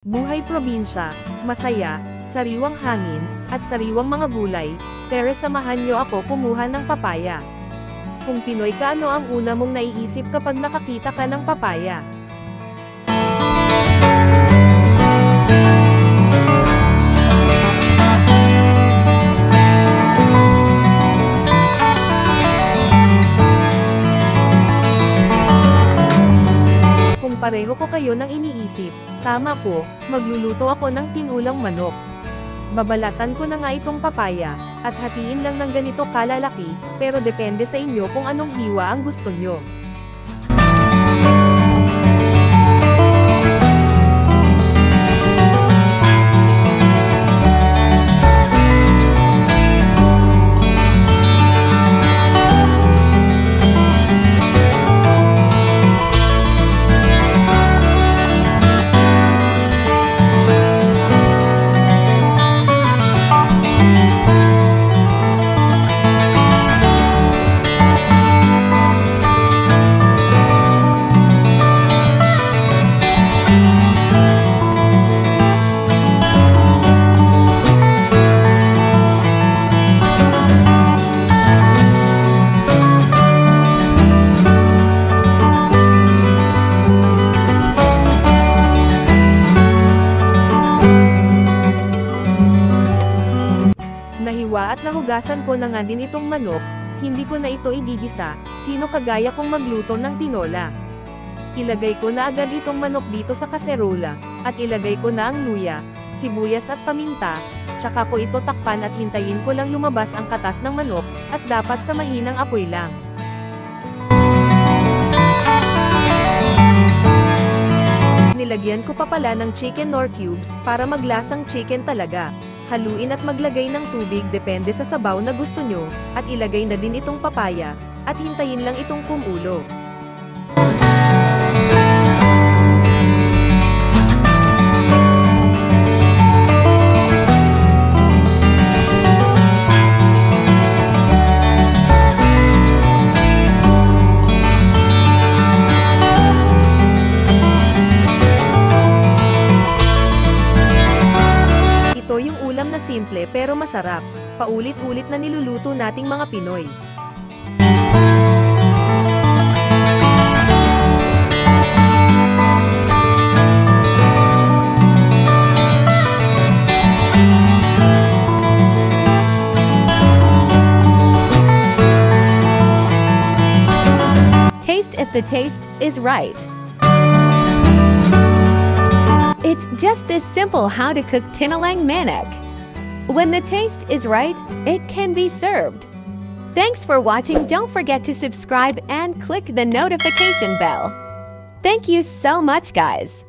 Buhay probinsya, masaya, sariwang hangin, at sariwang mga gulay, pero samahan niyo ako kumuha ng papaya. Kung Pinoy ka, ano ang una mong naiisip kapag nakakita ka ng papaya? Kung pareho ko kayo ng iniisip, tama po, magluluto ako ng tinulang manok. Babalatan ko na nga itong papaya, at hatiin lang ng ganito kalalaki, pero depende sa inyo kung anong hiwa ang gusto nyo. Nahiwa at nahugasan ko na nga din itong manok, hindi ko na ito igigisa, sino kagaya kong magluto ng tinola. Ilagay ko na agad itong manok dito sa kaserola, at ilagay ko na ang luya, sibuyas at paminta, tsaka ko ito takpan at hintayin ko lang lumabas ang katas ng manok, at dapat sa mahinang apoy lang. Nilagyan ko pa pala ng chicken nor cubes, para maglasang chicken talaga. Haluin at maglagay ng tubig depende sa sabaw na gusto nyo, at ilagay na din itong papaya, at hintayin lang itong kumulo. Na simple pero masarap, paulit-ulit na niluluto nating mga Pinoy. Taste if the taste is right. It's just this simple how to cook tinolang manok. When the taste is right, it can be served. Thanks for watching. Don't forget to subscribe and click the notification bell. Thank you so much, guys.